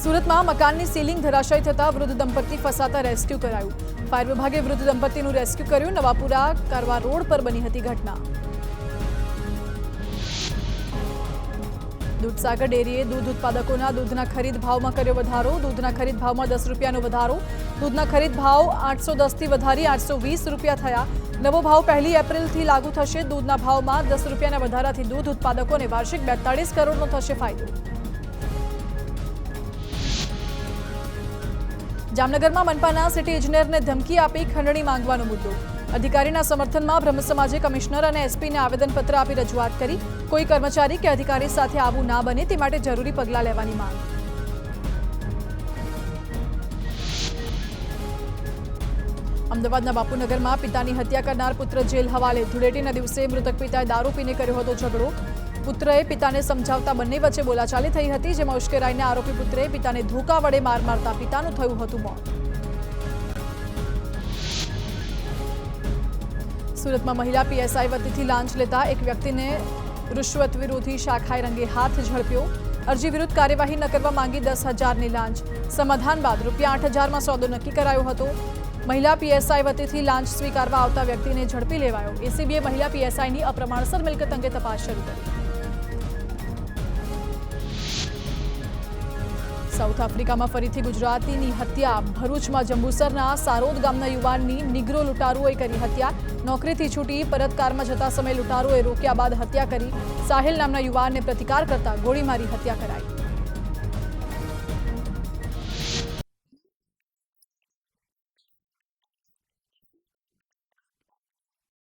સુરતમાં મકાનની સીલિંગ ધરાશાયી થતા વૃદ્ધ દંપતી ફસાતા રેસ્ક્યુ કરાયું। ફાયર વિભાગે વૃદ્ધ દંપતીનું રેસ્ક્યુ કર્યું। નવાપુરા કારવા રોડ પર બની હતી ઘટના। દૂધસાગર ડેરીએ દૂધ ઉત્પાદકોના દૂધના ખરીદ ભાવમાં કર્યો વધારો। દૂધના ખરીદ ભાવમાં 10 રૂપિયાનો વધારો। દૂધના ખરીદ ભાવ 810 થી વધારી 820 રૂપિયા થયા। નવો ભાવ 1 એપ્રિલથી લાગુ થશે। દૂધના ભાવમાં 10 રૂપિયાના વધારાથી દૂધ ઉત્પાદકોને વાર્ષિક 42 કરોડનો થશે ફાયદો। જામનગરમાં મનપાના સિટી ઇજનેરને ધમકી આપી ખંડણી માંગવાનો મુદ્દો। અધિકારીના સમર્થનમાં બ્રહ્મ સમાજે કમિશનર અને એસપીને આવેદનપત્ર આપી રજૂઆત કરી। કોઈ કર્મચારી કે અધિકારી સાથે આવું ના બને તે માટે જરૂરી પગલાં લેવાની માંગ। અમદાવાદના બાપુનગરમાં પિતાની હત્યા કરનાર પુત્ર જેલ હવાલે। ધૂળેટીના દિવસે મૃતક પિતાએ દારૂ પીને કર્યો હતો ઝઘડો। પુત્રએ પિતાને સમજાવતા બંને વચ્ચે બોલાચાલી થઈ હતી, જેમાં ઉશ્કેરાઈને આરોપી પુત્રએ પિતાને ધોકા વડે માર મારતા પિતાનું થયું હતું મોત। સુરતમાં મહિલા પીએસઆઈ વતીથી લાંચ લેતા એક વ્યક્તિને રૂશ્વત વિરોધી શાખાએ રંગે હાથ ઝડપ્યો। અરજી વિરુદ્ધ કાર્યવાહી ન કરવા માંગી 10,000ની લાંચ। સમાધાન બાદ ₹8,000માં સોદો નક્કી કરાયો હતો। મહિલા પીએસઆઈ વતીથી લાંચ સ્વીકારવા આવતા વ્યક્તિને ઝડપી લેવાયો। એસીબીએ મહિલા પીએસઆઈની અપ્રમાણસર મિલકત અંગે તપાસ શરૂ કરી। સાઉથ આફ્રિકામાં ફરીથી ગુજરાતીની હત્યા। ભરૂચમાં જંબુસરના સારોદ ગામના યુવાનની નિગ્રો લૂંટારુઓએ કરી હત્યા। નોકરીથી છૂટી પરત કારમાં જતા સમયે લૂંટારુઓએ રોક્યા બાદ હત્યા કરી। સાહિલ નામના યુવાનને પ્રતિકાર કરતા ગોળી મારી હત્યા કરાઈ।